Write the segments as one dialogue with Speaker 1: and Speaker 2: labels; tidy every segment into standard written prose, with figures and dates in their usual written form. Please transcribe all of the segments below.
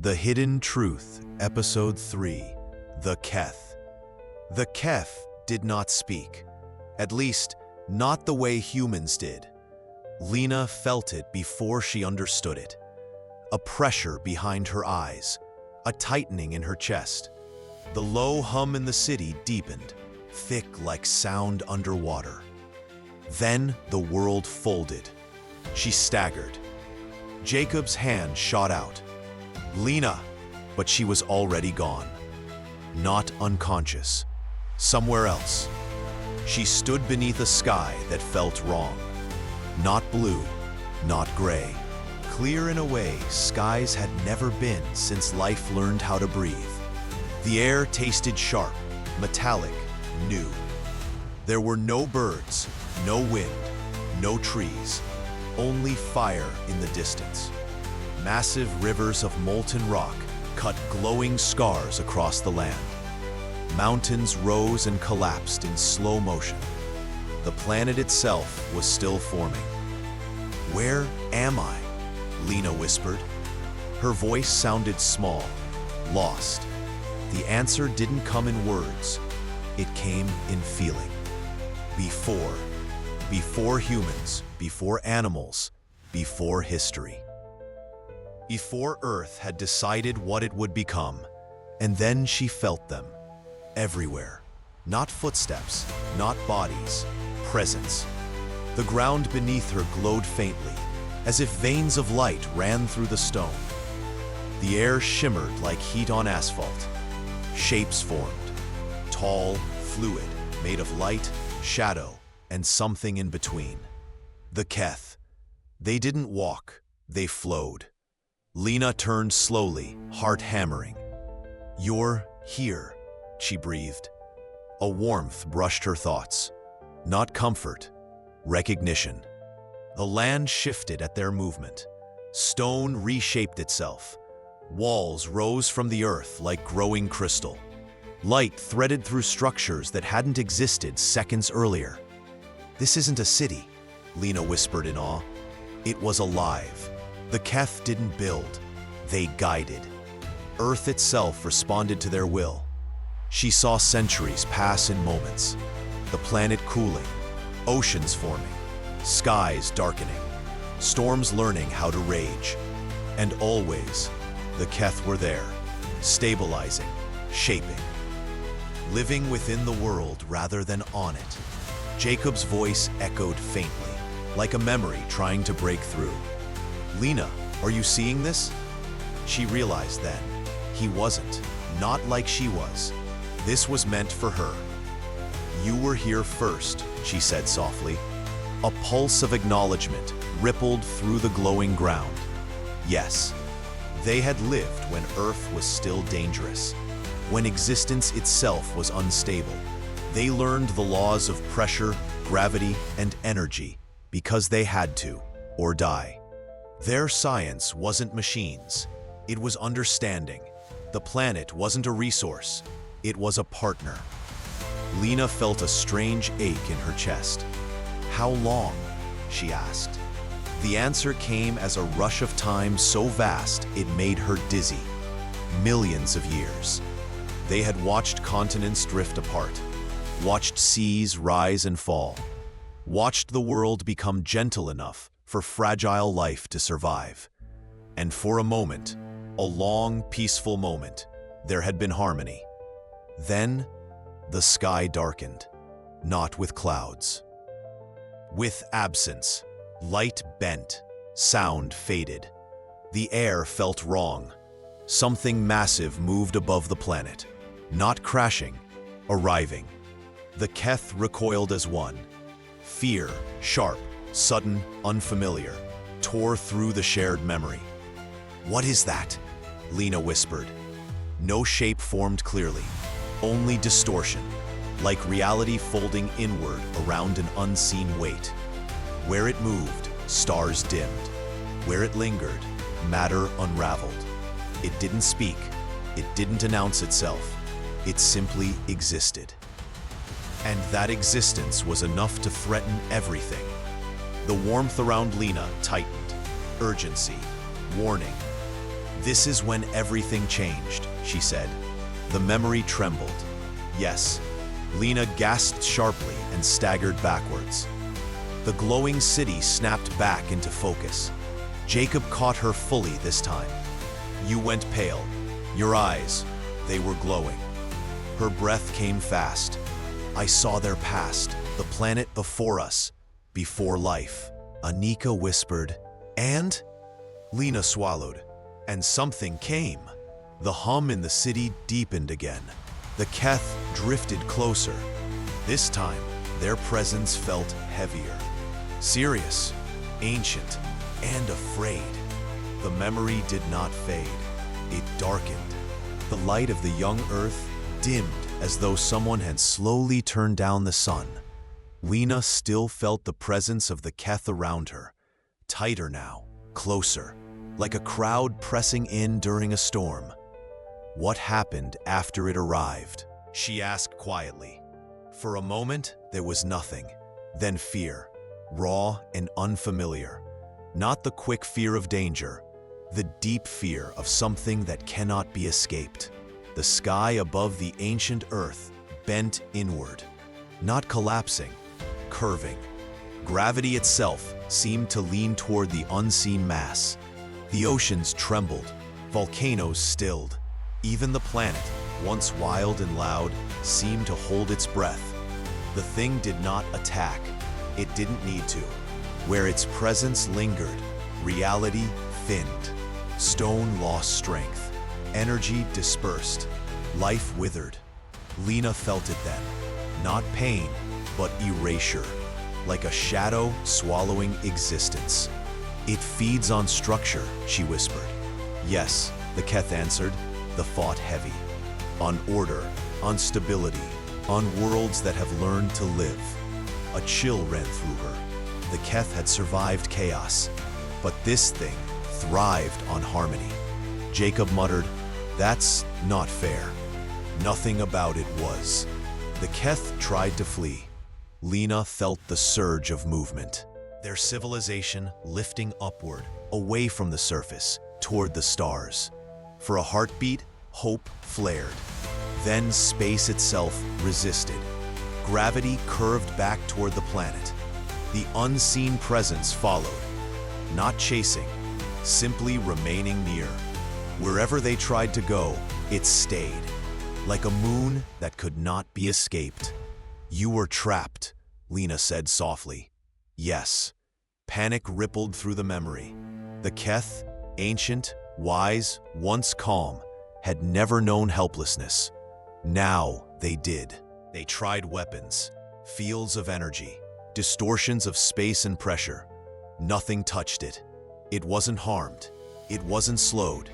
Speaker 1: The Hidden Truth, Episode 3, The Keth. The Keth did not speak. At least, not the way humans did. Lena felt it before she understood it. A pressure behind her eyes, a tightening in her chest. The low hum in the city deepened, thick like sound underwater. Then the world folded. She staggered. Jacob's hand shot out. Lena, but she was already gone. Not unconscious. Somewhere else. She stood beneath a sky that felt wrong. Not blue, not gray. Clear in a way skies had never been since life learned how to breathe. The air tasted sharp, metallic, new. There were no birds, no wind, no trees, only fire in the distance. Massive rivers of molten rock cut glowing scars across the land. Mountains rose and collapsed in slow motion. The planet itself was still forming. "Where am I?" Lena whispered. Her voice sounded small, lost. The answer didn't come in words. It came in feeling. Before humans, before animals, before history. Before Earth had decided what it would become, and then she felt them, everywhere. Not footsteps, not bodies, presence. The ground beneath her glowed faintly, as if veins of light ran through the stone. The air shimmered like heat on asphalt. Shapes formed, tall, fluid, made of light, shadow, and something in between. The Keth. They didn't walk, they flowed. Lena turned slowly, heart hammering. "You're here," she breathed. A warmth brushed her thoughts. Not comfort, recognition. The land shifted at their movement. Stone reshaped itself. Walls rose from the earth like growing crystal. Light threaded through structures that hadn't existed seconds earlier. "This isn't a city," Lena whispered in awe. It was alive. The Keth didn't build, they guided. Earth itself responded to their will. She saw centuries pass in moments. The planet cooling, oceans forming, skies darkening, storms learning how to rage. And always, the Keth were there, stabilizing, shaping. Living within the world rather than on it. Jacob's voice echoed faintly, like a memory trying to break through. "Lena, are you seeing this?" She realized then, he wasn't, not like she was. This was meant for her. "You were here first," she said softly. A pulse of acknowledgement rippled through the glowing ground. Yes, they had lived when Earth was still dangerous, when existence itself was unstable. They learned the laws of pressure, gravity, and energy because they had to, or die. Their science wasn't machines, it was understanding. The planet wasn't a resource, it was a partner. Lena felt a strange ache in her chest. "How long?" she asked. The answer came as a rush of time so vast it made her dizzy. Millions of years. They had watched continents drift apart, watched seas rise and fall, watched the world become gentle enough for fragile life to survive. And for a moment, a long, peaceful moment, there had been harmony. Then, the sky darkened, not with clouds. With absence, light bent, sound faded. The air felt wrong. Something massive moved above the planet, not crashing, arriving. The Keth recoiled as one. Fear, sharp, sudden, unfamiliar, tore through the shared memory. "What is that?" Lena whispered. No shape formed clearly, only distortion, like reality folding inward around an unseen weight. Where it moved, stars dimmed. Where it lingered, matter unraveled. It didn't speak, it didn't announce itself, it simply existed. And that existence was enough to threaten everything. The warmth around Lena tightened. Urgency. Warning. This is when everything changed, she said. The memory trembled. Yes. Lena gasped sharply and staggered backwards. The glowing city snapped back into focus. Jacob caught her fully this time. You went pale. Your eyes, they were glowing. Her breath came fast. I saw their past, the planet before us, before life. Anika whispered, and? Lena swallowed, and something came. The hum in the city deepened again. The Keth drifted closer. This time, their presence felt heavier. Serious, ancient, and afraid. The memory did not fade. It darkened. The light of the young earth dimmed as though someone had slowly turned down the sun. Lena still felt the presence of the Keth around her. Tighter now, closer, like a crowd pressing in during a storm. What happened after it arrived? She asked quietly. For a moment, there was nothing. Then fear, raw and unfamiliar. Not the quick fear of danger, the deep fear of something that cannot be escaped. The sky above the ancient earth bent inward, not collapsing, curving. Gravity itself seemed to lean toward the unseen mass. The oceans trembled, volcanoes stilled. Even the planet, once wild and loud, seemed to hold its breath. The thing did not attack. It didn't need to. Where its presence lingered, reality thinned. Stone lost strength. Energy dispersed. Life withered. Lena felt it then. Not pain, but erasure. Like a shadow swallowing existence. It feeds on structure, she whispered. Yes, the Keth answered, the thought heavy. On order, on stability, on worlds that have learned to live. A chill ran through her. The Keth had survived chaos, but this thing thrived on harmony. Jacob muttered, that's not fair. Nothing about it was. The Keth tried to flee. Lena felt the surge of movement. Their civilization lifting upward, away from the surface, toward the stars. For a heartbeat, hope flared. Then space itself resisted. Gravity curved back toward the planet. The unseen presence followed, not chasing, simply remaining near. Wherever they tried to go, it stayed, like a moon that could not be escaped. You were trapped, Lena said softly. Yes. Panic rippled through the memory. The Keth, ancient, wise, once calm, had never known helplessness. Now they did. They tried weapons, fields of energy, distortions of space and pressure. Nothing touched it. It wasn't harmed. It wasn't slowed.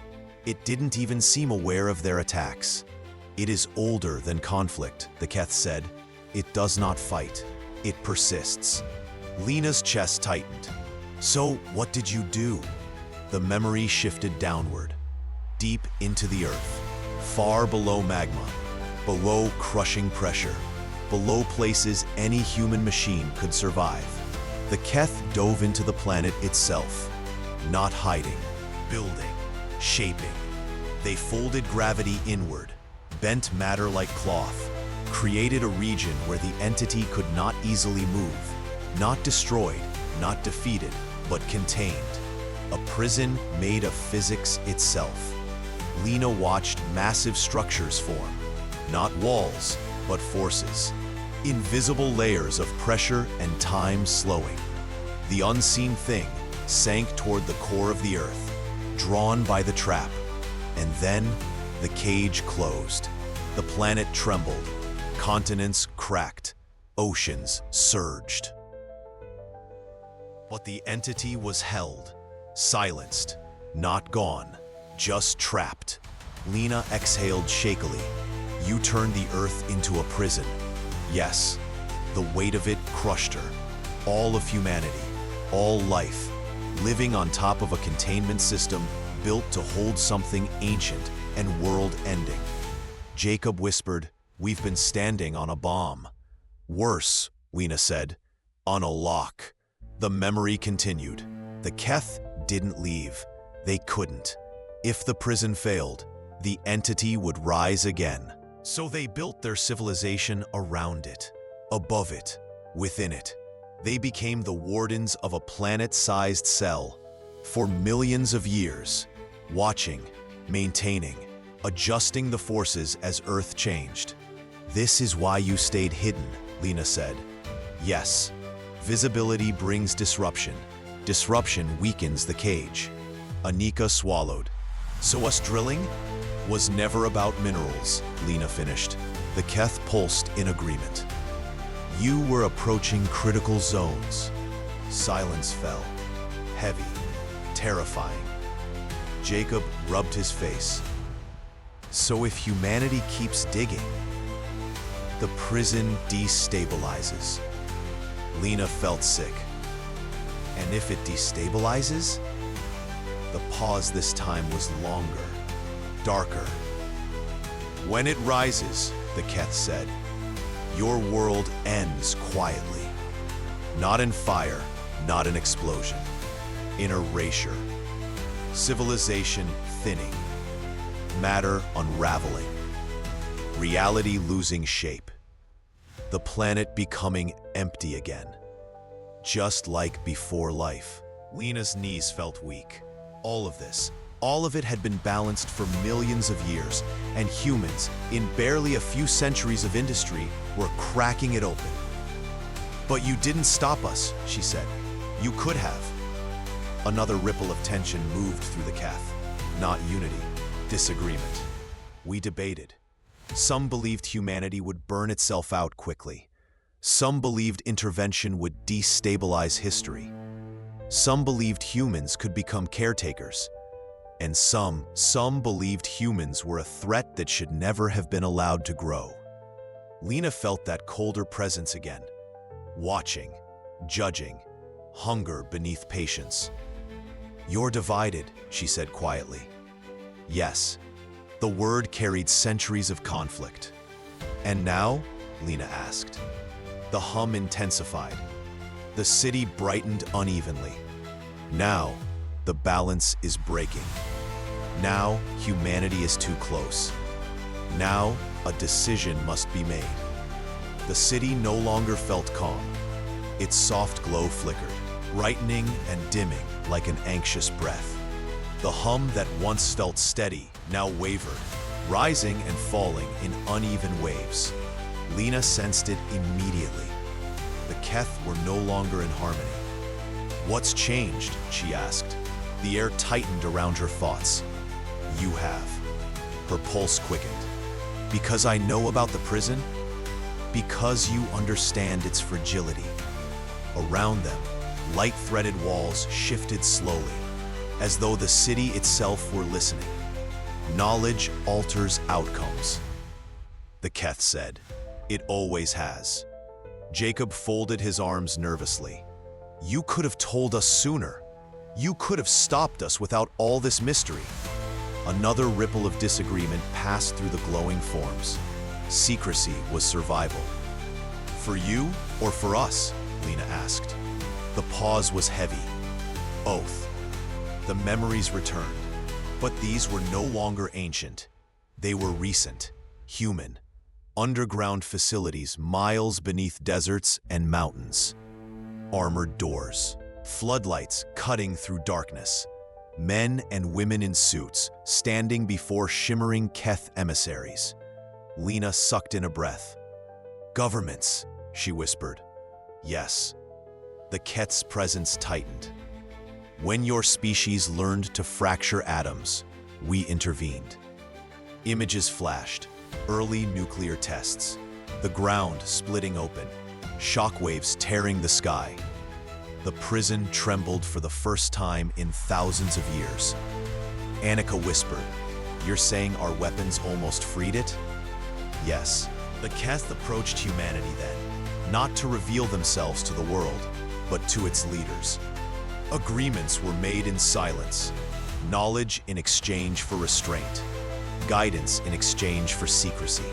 Speaker 1: It didn't even seem aware of their attacks. It is older than conflict, the Keth said. It does not fight. It persists. Lena's chest tightened. So what did you do? The memory shifted downward, deep into the earth, far below magma, below crushing pressure, below places any human machine could survive. The Keth dove into the planet itself, not hiding, building, shaping. They folded gravity inward, bent matter like cloth, created a region where the entity could not easily move, not destroyed, not defeated, but contained. A prison made of physics itself. Lena watched massive structures form, not walls, but forces. Invisible layers of pressure and time slowing. The unseen thing sank toward the core of the earth, drawn by the trap. And then the cage closed. The planet trembled. Continents cracked. Oceans surged. But the entity was held, silenced, not gone, just trapped. Lena exhaled shakily. You turned the earth into a prison. Yes, the weight of it crushed her. All of humanity, all life, living on top of a containment system built to hold something ancient and world-ending. Jacob whispered, we've been standing on a bomb. Worse, Lena said, on a lock. The memory continued. The Keth didn't leave. They couldn't. If the prison failed, the entity would rise again. So they built their civilization around it, above it, within it. They became the wardens of a planet-sized cell for millions of years, watching, maintaining, adjusting the forces as Earth changed. This is why you stayed hidden, Lena said. Yes, visibility brings disruption. Disruption weakens the cage. Anika swallowed. So us drilling was never about minerals, Lena finished. The Keth pulsed in agreement. You were approaching critical zones. Silence fell, heavy, terrifying. Jacob rubbed his face. So if humanity keeps digging, the prison destabilizes. Lena felt sick. And if it destabilizes? The pause this time was longer, darker. When it rises, the Keth said, your world ends quietly. Not in fire, not in explosion. In erasure. Civilization thinning. Matter unraveling. Reality losing shape. The planet becoming empty again. Just like before life. Lena's knees felt weak. All of it had been balanced for millions of years, and humans, in barely a few centuries of industry, were cracking it open. But you didn't stop us, she said. You could have. Another ripple of tension moved through the Keth. Not unity, disagreement. We debated. Some believed humanity would burn itself out quickly. Some believed intervention would destabilize history. Some believed humans could become caretakers. And some believed humans were a threat that should never have been allowed to grow. Lena felt that colder presence again. Watching, judging, hunger beneath patience. You're divided, she said quietly. Yes, the word carried centuries of conflict. And now? Lena asked. The hum intensified. The city brightened unevenly. Now, the balance is breaking. Now, humanity is too close. Now, a decision must be made. The city no longer felt calm. Its soft glow flickered, brightening and dimming like an anxious breath. The hum that once felt steady now wavered, rising and falling in uneven waves. Lena sensed it immediately. The Keth were no longer in harmony. What's changed? She asked. The air tightened around her thoughts. You have. Her pulse quickened. Because I know about the prison? Because you understand its fragility. Around them, light-threaded walls shifted slowly, as though the city itself were listening. Knowledge alters outcomes. The Keth said. It always has. Jacob folded his arms nervously. You could have told us sooner. You could have stopped us without all this mystery. Another ripple of disagreement passed through the glowing forms. Secrecy was survival. For you or for us? Lena asked. The pause was heavy. Oath. The memories returned. But these were no longer ancient. They were recent, human. Underground facilities miles beneath deserts and mountains. Armored doors. Floodlights cutting through darkness. Men and women in suits standing before shimmering Keth emissaries. Lena sucked in a breath. Governments, she whispered. Yes. The Keth's presence tightened. When your species learned to fracture atoms, we intervened. Images flashed. Early nuclear tests. The ground splitting open. Shockwaves tearing the sky. The prison trembled for the first time in thousands of years. Anika whispered, You're saying our weapons almost freed it? Yes. The Keth approached humanity then, not to reveal themselves to the world, but to its leaders. Agreements were made in silence, knowledge in exchange for restraint, guidance in exchange for secrecy.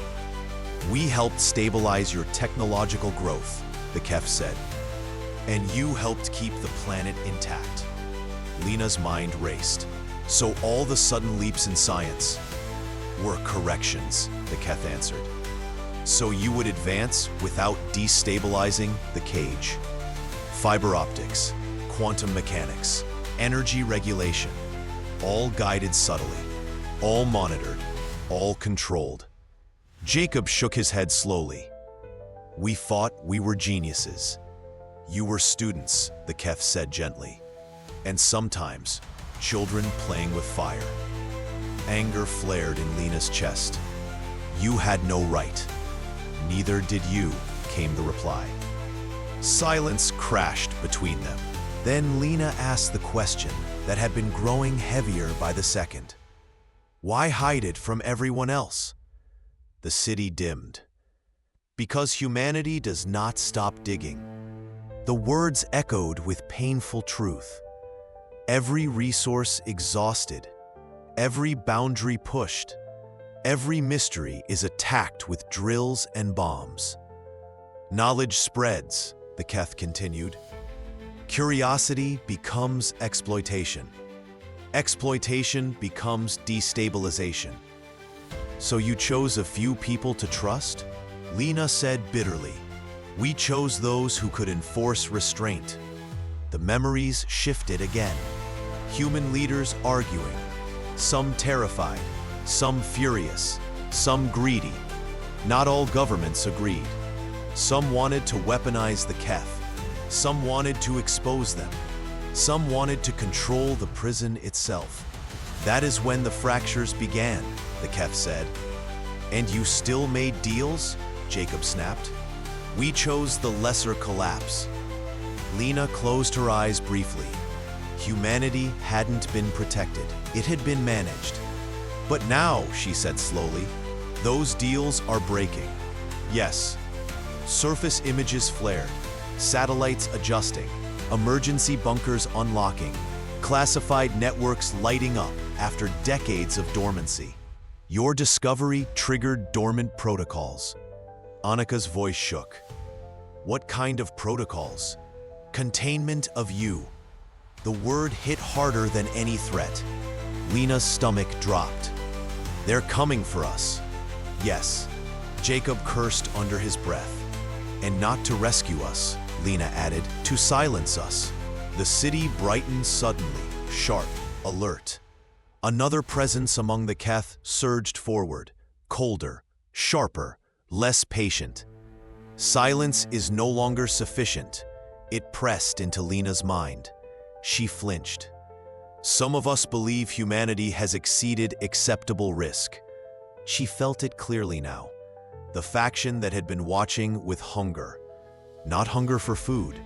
Speaker 1: We helped stabilize your technological growth, the Keth said, and you helped keep the planet intact. Lena's mind raced. So all the sudden leaps in science were corrections, the Keth answered. So you would advance without destabilizing the cage. Fiber optics, quantum mechanics, energy regulation, all guided subtly, all monitored, all controlled. Jacob shook his head slowly. We thought we were geniuses. You were students, the Keth said gently. And sometimes, children playing with fire. Anger flared in Lena's chest. You had no right. Neither did you, came the reply. Silence crashed between them. Then Lena asked the question that had been growing heavier by the second. Why hide it from everyone else? The city dimmed. Because humanity does not stop digging. The words echoed with painful truth. Every resource exhausted, every boundary pushed, every mystery is attacked with drills and bombs. Knowledge spreads, the Keth continued. Curiosity becomes exploitation. Exploitation becomes destabilization. So you chose a few people to trust? Lena said bitterly. We chose those who could enforce restraint. The memories shifted again. Human leaders arguing, some terrified, some furious, some greedy. Not all governments agreed. Some wanted to weaponize the Keth. Some wanted to expose them. Some wanted to control the prison itself. That is when the fractures began, the Keth said. And you still made deals? Jacob snapped. We chose the lesser collapse. Lena closed her eyes briefly. Humanity hadn't been protected. It had been managed. But now, she said slowly, those deals are breaking. Yes. Surface images flared, satellites adjusting, emergency bunkers unlocking, classified networks lighting up after decades of dormancy. Your discovery triggered dormant protocols. Annika's voice shook. What kind of protocols? Containment of you. The word hit harder than any threat. Lena's stomach dropped. They're coming for us. Yes. Jacob cursed under his breath. And not to rescue us, Lena added, to silence us. The city brightened suddenly, sharp, alert. Another presence among the Keth surged forward, colder, sharper, less patient. Silence is no longer sufficient. It pressed into Lena's mind. She flinched. Some of us believe humanity has exceeded acceptable risk. She felt it clearly now. The faction that had been watching with hunger. Not hunger for food,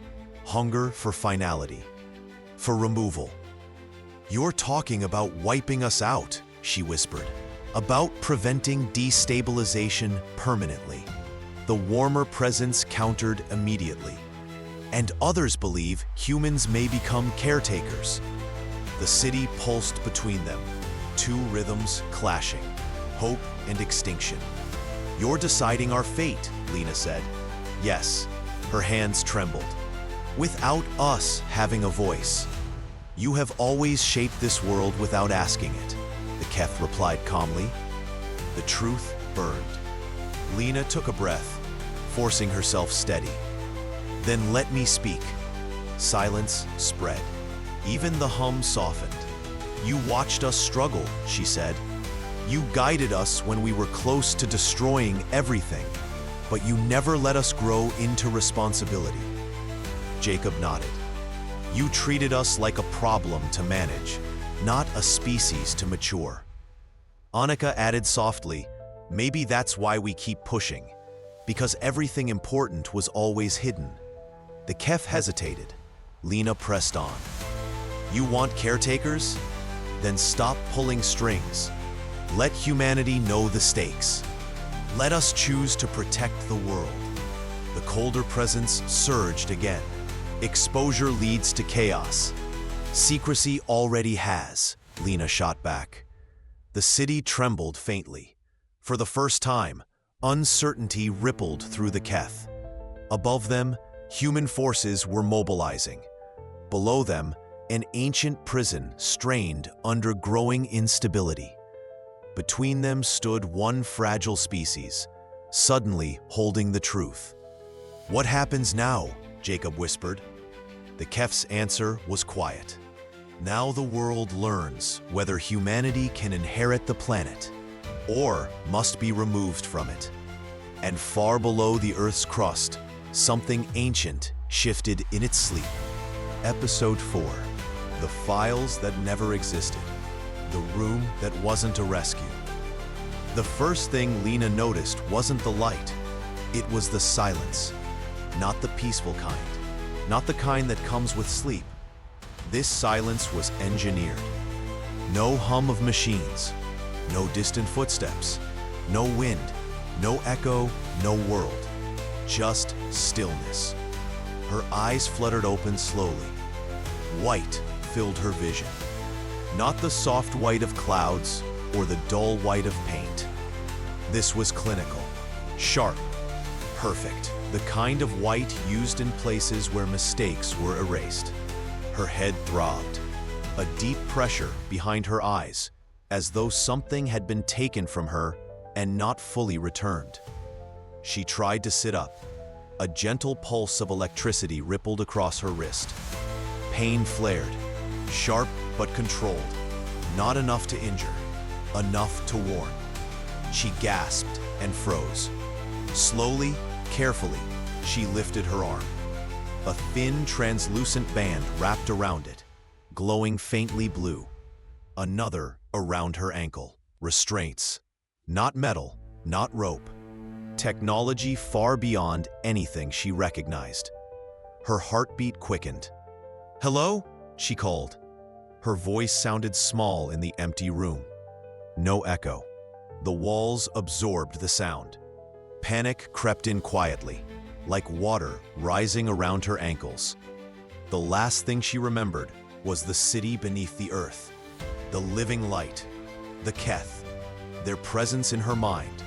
Speaker 1: hunger for finality, for removal. You're talking about wiping us out, she whispered. About preventing destabilization permanently. The warmer presence countered immediately. And others believe humans may become caretakers. The city pulsed between them, two rhythms clashing, hope and extinction. You're deciding our fate, Lena said. Yes, her hands trembled. Without us having a voice. You have always shaped this world without asking it, the Keth replied calmly. The truth burned. Lena took a breath, forcing herself steady. Then let me speak. Silence spread. Even the hum softened. You watched us struggle, she said. You guided us when we were close to destroying everything, but you never let us grow into responsibility. Jacob nodded. You treated us like a problem to manage, not a species to mature. Annika added softly, maybe that's why we keep pushing, because everything important was always hidden. The Keth hesitated. Lena pressed on. You want caretakers? Then stop pulling strings. Let humanity know the stakes. Let us choose to protect the world. The colder presence surged again. Exposure leads to chaos. Secrecy already has, Lena shot back. The city trembled faintly. For the first time, uncertainty rippled through the Keth. Above them, human forces were mobilizing. Below them, An ancient prison strained under growing instability. Between them stood one fragile species, suddenly holding the truth. "What happens now?" Jacob whispered. The Keth's answer was quiet. "Now the world learns whether humanity can inherit the planet or must be removed from it." And far below the Earth's crust, something ancient shifted in its sleep. Episode 4. The Files That Never Existed. The Room That Wasn't a Rescue. The first thing Lena noticed wasn't the light. It was the silence. Not the peaceful kind. Not the kind that comes with sleep. This silence was engineered. No hum of machines. No distant footsteps. No wind. No echo. No world. Just stillness. Her eyes fluttered open slowly. White filled her vision. Not the soft white of clouds or the dull white of paint. This was clinical, sharp, perfect, the kind of white used in places where mistakes were erased. Her head throbbed, a deep pressure behind her eyes, as though something had been taken from her and not fully returned. She tried to sit up. A gentle pulse of electricity rippled across her wrist. Pain flared, sharp but controlled, not enough to injure, enough to warn. She gasped and froze. Slowly, carefully, she lifted her arm. A thin, translucent band wrapped around it, glowing faintly blue. Another around her ankle. Restraints. Not metal, not rope. Technology far beyond anything she recognized. Her heartbeat quickened. "Hello?" she called. Her voice sounded small in the empty room. No echo. The walls absorbed the sound. Panic crept in quietly, like water rising around her ankles. The last thing she remembered was the city beneath the earth, the living light, the Keth, their presence in her mind,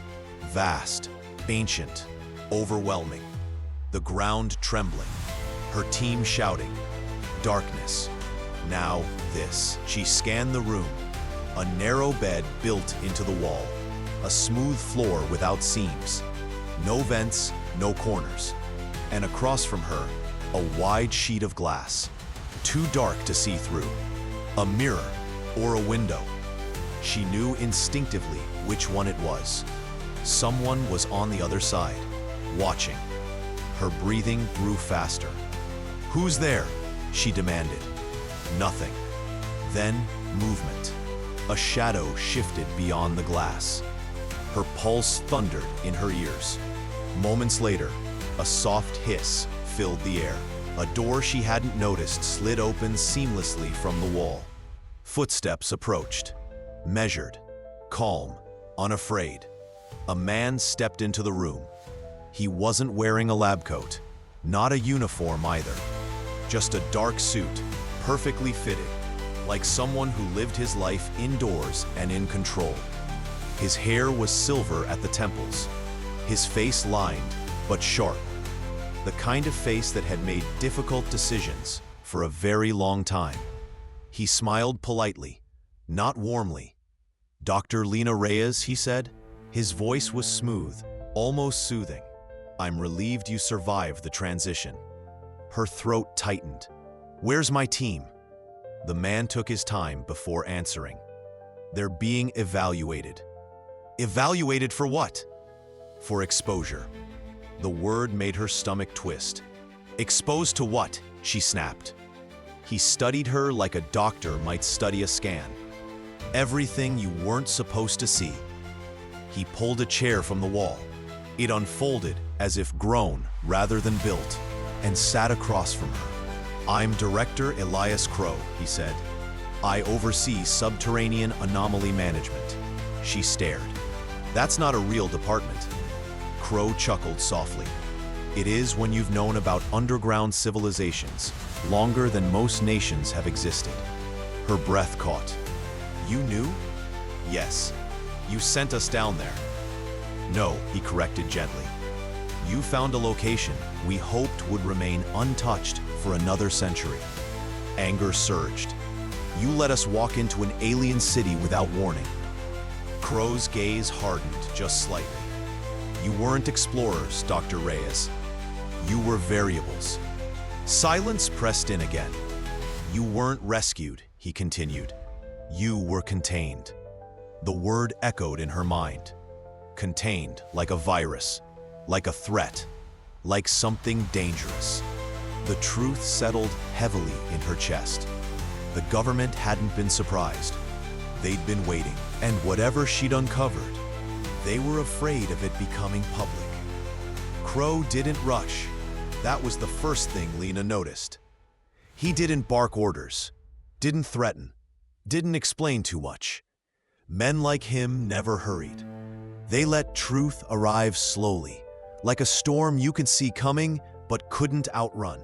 Speaker 1: vast, ancient, overwhelming. The ground trembling, her team shouting, darkness. Now this. She scanned the room. A narrow bed built into the wall. A smooth floor without seams. No vents, no corners. And across from her, a wide sheet of glass. Too dark to see through. A mirror or a window. She knew instinctively which one it was. Someone was on the other side, watching. Her breathing grew faster. "Who's there?" she demanded. Nothing. Then, movement. A shadow shifted beyond the glass. Her pulse thundered in her ears. Moments later, a soft hiss filled the air. A door she hadn't noticed slid open seamlessly from the wall. Footsteps approached. Measured, calm, unafraid. A man stepped into the room. He wasn't wearing a lab coat, not a uniform either. Just a dark suit, perfectly fitted, like someone who lived his life indoors and in control. His hair was silver at the temples, his face lined but sharp, the kind of face that had made difficult decisions for a very long time. He smiled politely, not warmly. "Dr. Lena Reyes," he said. His voice was smooth, almost soothing. "I'm relieved you survived the transition." Her throat tightened. "Where's my team?" The man took his time before answering. "They're being evaluated." "Evaluated for what?" "For exposure." The word made her stomach twist. "Exposed to what?" she snapped. He studied her like a doctor might study a scan. "Everything you weren't supposed to see." He pulled a chair from the wall. It unfolded as if grown rather than built, and sat across from her. "I'm Director Elias Crow," he said. "I oversee subterranean anomaly management." She stared. "That's not a real department." Crow chuckled softly. "It is when you've known about underground civilizations longer than most nations have existed." Her breath caught. "You knew?" "Yes. You sent us down there." "No," he corrected gently. "You found a location we hoped would remain untouched for another century." Anger surged. You let us walk into an alien city without warning. Crow's gaze hardened just slightly. You weren't explorers, Dr. Reyes. You were variables. Silence pressed in again. You weren't rescued, he continued. You were contained. The word echoed in her mind. Contained, like a virus, like a threat, like something dangerous. The truth settled heavily in her chest. The government hadn't been surprised. They'd been waiting, and whatever she'd uncovered, they were afraid of it becoming public. Crow didn't rush. That was the first thing Lena noticed. He didn't bark orders, didn't threaten, didn't explain too much. Men like him never hurried. They let truth arrive slowly, like a storm you could see coming but couldn't outrun.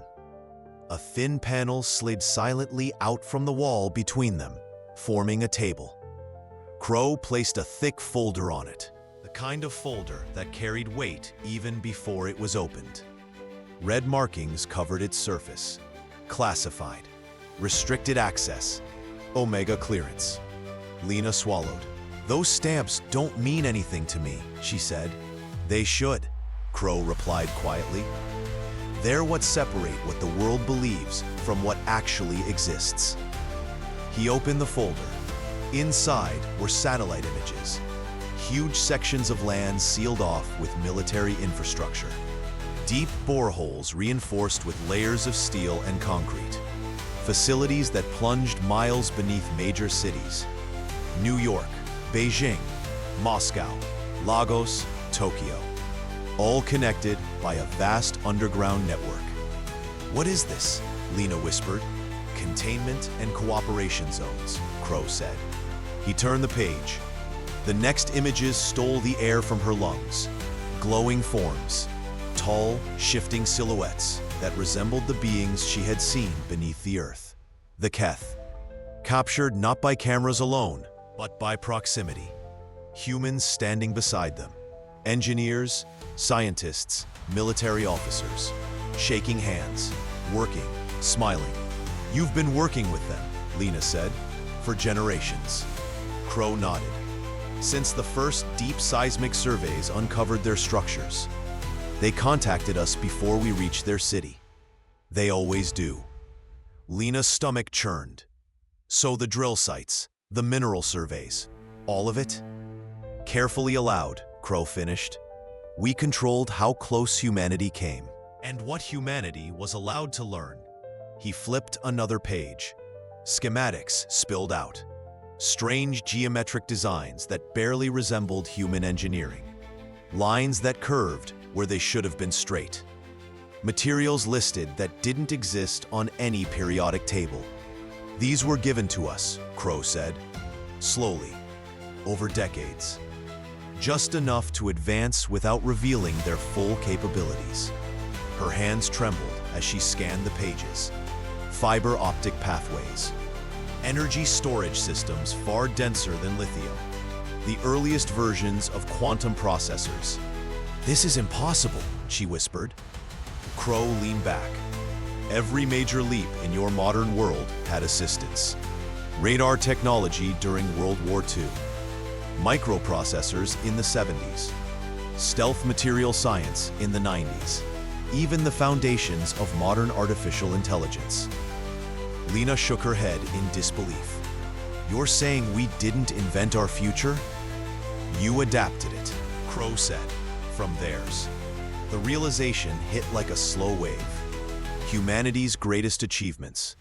Speaker 1: A thin panel slid silently out from the wall between them, forming a table. Crow placed a thick folder on it, the kind of folder that carried weight even before it was opened. Red markings covered its surface. Classified, restricted access, Omega clearance. Lena swallowed. Those stamps don't mean anything to me, she said. They should, Crow replied quietly. They're what separate what the world believes from what actually exists. He opened the folder. Inside were satellite images, huge sections of land sealed off with military infrastructure. Deep boreholes reinforced with layers of steel and concrete. Facilities that plunged miles beneath major cities. New York, Beijing, Moscow, Lagos, Tokyo. All connected by a vast underground network. What is this? Lena whispered. Containment and cooperation zones, Crow said. He turned the page. The next images stole the air from her lungs. Glowing forms, tall, shifting silhouettes that resembled the beings she had seen beneath the earth. The Keth, captured not by cameras alone, but by proximity. Humans standing beside them. Engineers, scientists, military officers, shaking hands, working, smiling. You've been working with them, Lena said, for generations. Crow nodded. Since the first deep seismic surveys uncovered their structures. They contacted us before we reached their city. They always do. Lena's stomach churned. So the drill sites, the mineral surveys, all of it? Carefully aloud, Crow finished. We controlled how close humanity came, and what humanity was allowed to learn. He flipped another page. Schematics spilled out. Strange geometric designs that barely resembled human engineering. Lines that curved where they should have been straight. Materials listed that didn't exist on any periodic table. These were given to us, Crow said, slowly, over decades. Just enough to advance without revealing their full capabilities. Her hands trembled as she scanned the pages. Fiber optic pathways. Energy storage systems far denser than lithium. The earliest versions of quantum processors. This is impossible, she whispered. Crow leaned back. Every major leap in your modern world had assistance. Radar technology during World War II. Microprocessors in the 70s. Stealth material science in the 90s. Even the foundations of modern artificial intelligence. Lena shook her head in disbelief. You're saying we didn't invent our future? You adapted it, Crow said, from theirs. The realization hit like a slow wave. Humanity's greatest achievements.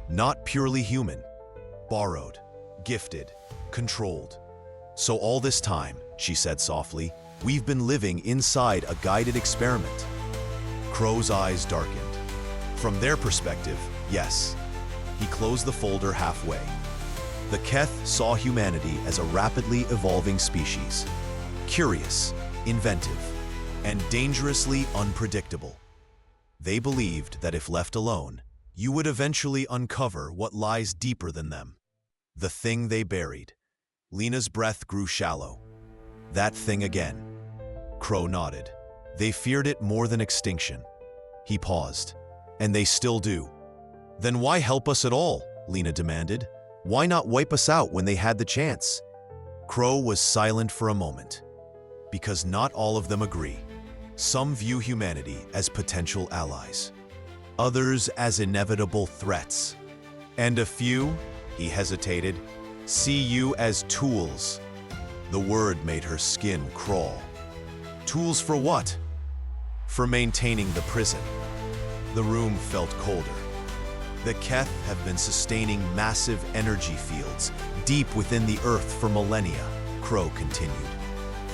Speaker 1: Not purely human. Borrowed, gifted, controlled. So all this time, she said softly, we've been living inside a guided experiment. Crow's eyes darkened. From their perspective, yes. He closed the folder halfway. The Keth saw humanity as a rapidly evolving species. Curious, inventive, and dangerously unpredictable. They believed that if left alone, you would eventually uncover what lies deeper than them. The thing they buried. Lena's breath grew shallow. That thing again. Crow nodded. They feared it more than extinction. He paused. And they still do. Then why help us at all? Lena demanded. Why not wipe us out when they had the chance? Crow was silent for a moment. Because not all of them agree. Some view humanity as potential allies. Others as inevitable threats. And a few, he hesitated, see you as tools. The word made her skin crawl. Tools for what? For maintaining the prison. The room felt colder. The Keth have been sustaining massive energy fields deep within the earth for millennia, Crow continued.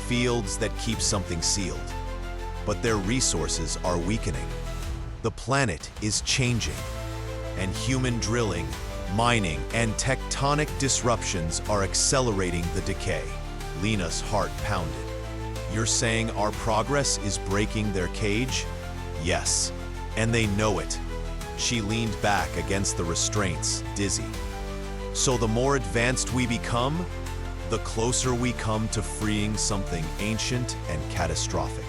Speaker 1: Fields that keep something sealed. But their resources are weakening. The planet is changing. And human drilling, mining, and tectonic disruptions are accelerating the decay. Lena's heart pounded. You're saying our progress is breaking their cage? Yes, and they know it. She leaned back against the restraints, dizzy. So the more advanced we become, the closer we come to freeing something ancient and catastrophic.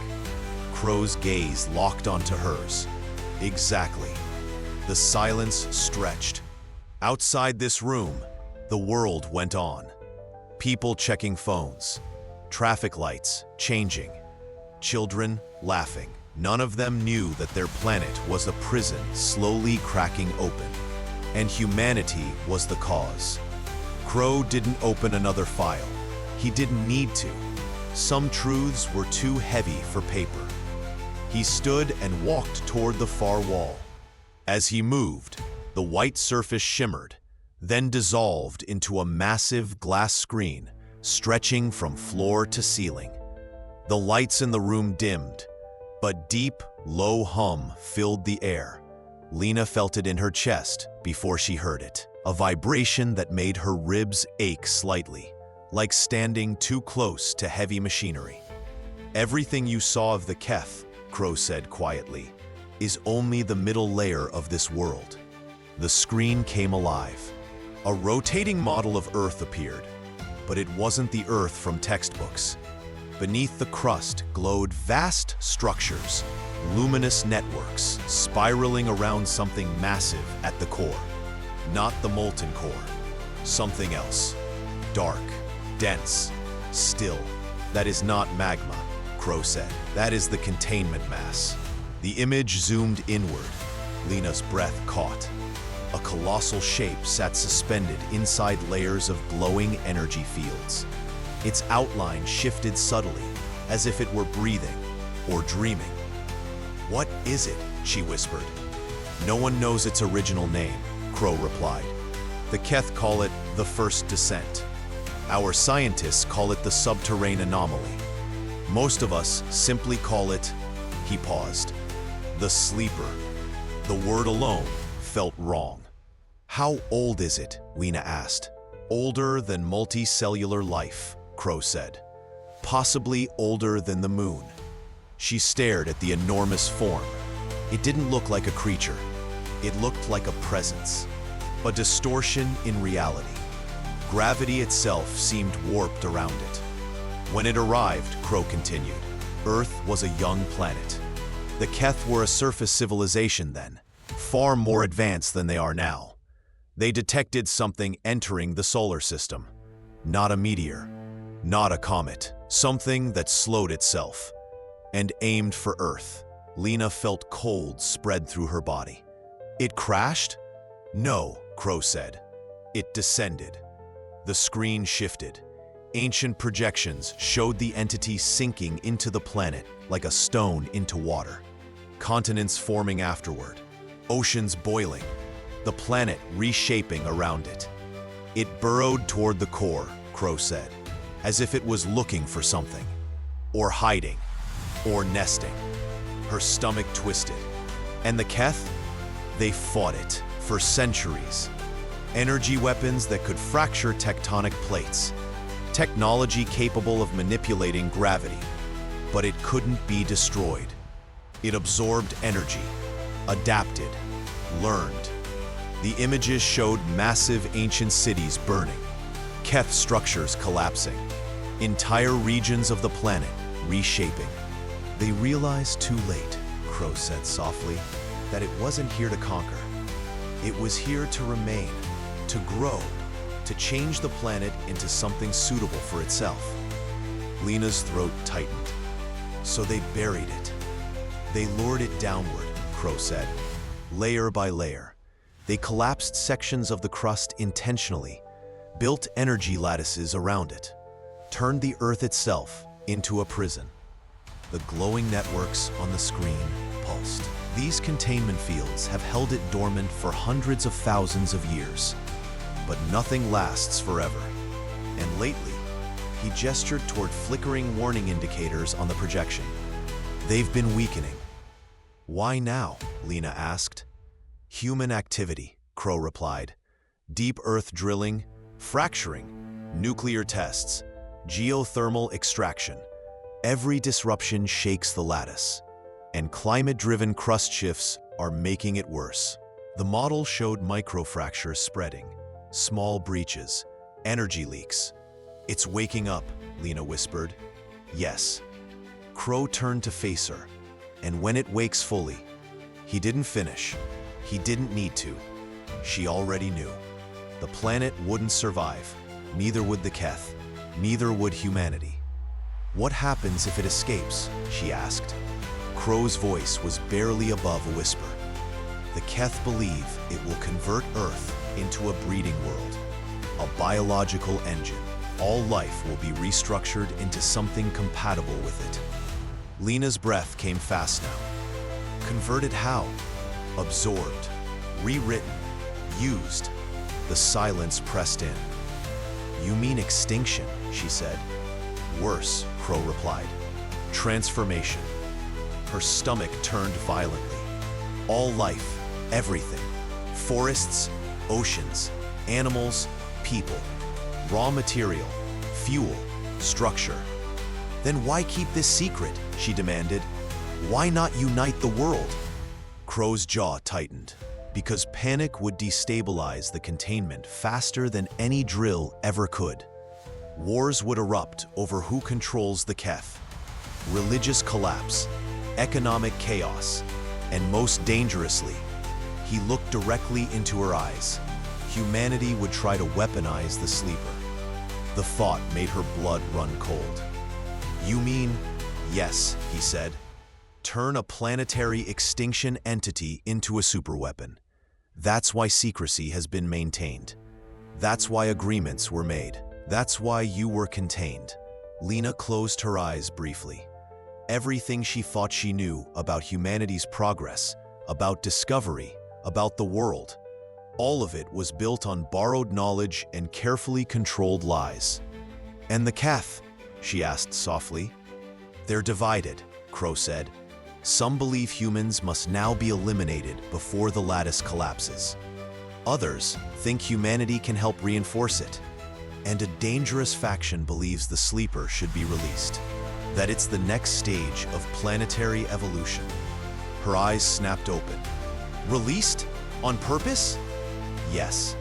Speaker 1: Crow's gaze locked onto hers. Exactly. The silence stretched. Outside this room, the world went on. People checking phones, traffic lights changing, children laughing. None of them knew that their planet was a prison slowly cracking open, and humanity was the cause. Crow didn't open another file. He didn't need to. Some truths were too heavy for paper. He stood and walked toward the far wall. As he moved, the white surface shimmered, then dissolved into a massive glass screen stretching from floor to ceiling. The lights in the room dimmed, but deep, low hum filled the air. Lena felt it in her chest before she heard it, a vibration that made her ribs ache slightly, like standing too close to heavy machinery. Everything you saw of the Keth, Crow said quietly, is only the middle layer of this world. The screen came alive. A rotating model of Earth appeared, but it wasn't the Earth from textbooks. Beneath the crust glowed vast structures, luminous networks spiraling around something massive at the core. Not the molten core, something else. Dark, dense, still. That is not magma, Crow said. That is the containment mass. The image zoomed inward. Lena's breath caught. A colossal shape sat suspended inside layers of glowing energy fields. Its outline shifted subtly, as if it were breathing or dreaming. What is it? She whispered. No one knows its original name, Crow replied. The Keth call it the first descent. Our scientists call it the subterranean anomaly. Most of us simply call it, he paused, the sleeper. The word alone felt wrong. How old is it? Lena asked. Older than multicellular life, Crow said. Possibly older than the moon. She stared at the enormous form. It didn't look like a creature. It looked like a presence. A distortion in reality. Gravity itself seemed warped around it. When it arrived, Crow continued, Earth was a young planet. The Keth were a surface civilization then, far more advanced than they are now. They detected something entering the solar system. Not a meteor, not a comet, something that slowed itself and aimed for Earth. Lena felt cold spread through her body. It crashed? No, Crow said. It descended. The screen shifted. Ancient projections showed the entity sinking into the planet like a stone into water. Continents forming afterward. Oceans boiling. The planet reshaping around it. It burrowed toward the core, Crow said, as if it was looking for something. Or hiding. Or nesting. Her stomach twisted. And the Keth? They fought it for centuries. Energy weapons that could fracture tectonic plates. Technology capable of manipulating gravity. But it couldn't be destroyed. It absorbed energy, adapted, learned. The images showed massive ancient cities burning, Keth structures collapsing, entire regions of the planet reshaping. They realized too late, Crow said softly, that it wasn't here to conquer. It was here to remain, to grow, to change the planet into something suitable for itself. Lena's throat tightened, so they buried it. They lured it downward, Crow said, layer by layer. They collapsed sections of the crust intentionally, built energy lattices around it, turned the Earth itself into a prison. The glowing networks on the screen pulsed. These containment fields have held it dormant for hundreds of thousands of years. But nothing lasts forever. And lately, he gestured toward flickering warning indicators on the projection. They've been weakening. Why now? Lena asked. Human activity, Crow replied. Deep Earth drilling, fracturing, nuclear tests, geothermal extraction. Every disruption shakes the lattice. And climate-driven crust shifts are making it worse. The model showed microfractures spreading, small breaches, energy leaks. It's waking up, Lena whispered. Yes. Crow turned to face her, and when it wakes fully, he didn't finish. He didn't need to. She already knew. The planet wouldn't survive, neither would the Keth, neither would humanity. What happens if it escapes? She asked. Crow's voice was barely above a whisper. The Keth believe it will convert Earth into a breeding world, a biological engine. All life will be restructured into something compatible with it. Lena's breath came fast now. Converted how? Absorbed, rewritten, used. The silence pressed in. You mean extinction, she said. Worse, Crow replied. Transformation. Her stomach turned violently. All life, everything. Forests, oceans, animals, people. Raw material, fuel, structure. Then why keep this secret? She demanded. Why not unite the world? Crow's jaw tightened. Because panic would destabilize the containment faster than any drill ever could. Wars would erupt over who controls the Keth. Religious collapse, economic chaos, and most dangerously, he looked directly into her eyes. Humanity would try to weaponize the sleeper. The thought made her blood run cold. You mean, yes, he said, turn a planetary extinction entity into a superweapon. That's why secrecy has been maintained. That's why agreements were made. That's why you were contained. Lena closed her eyes briefly. Everything she thought she knew about humanity's progress, about discovery, about the world, all of it was built on borrowed knowledge and carefully controlled lies. And the Keth? She asked softly. They're divided, Crow said. Some believe humans must now be eliminated before the lattice collapses. Others think humanity can help reinforce it. And a dangerous faction believes the sleeper should be released. That it's the next stage of planetary evolution. Her eyes snapped open. Released? On purpose? Yes.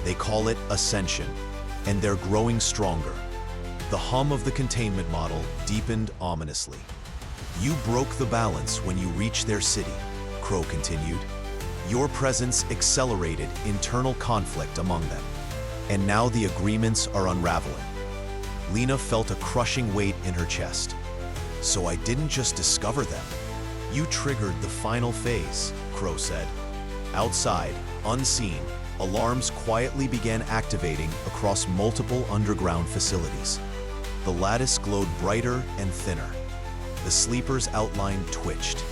Speaker 1: They call it ascension, and they're growing stronger. The hum of the containment model deepened ominously. You broke the balance when you reached their city, Crow continued. Your presence accelerated internal conflict among them, and now the agreements are unraveling. Lena felt a crushing weight in her chest. So I didn't just discover them. You triggered the final phase, Crow said. Outside, unseen, alarms quietly began activating across multiple underground facilities. The lattice glowed brighter and thinner. The sleeper's outline twitched,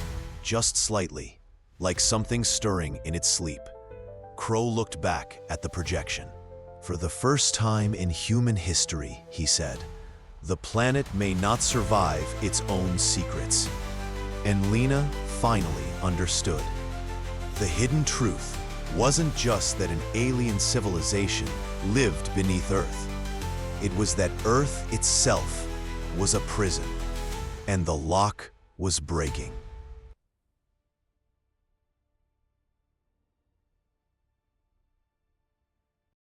Speaker 1: just slightly, like something stirring in its sleep. Crow looked back at the projection. For the first time in human history, he said, the planet may not survive its own secrets. And Lena finally understood. The hidden truth wasn't just that an alien civilization lived beneath Earth. It was that Earth itself was a prison, and the lock was breaking.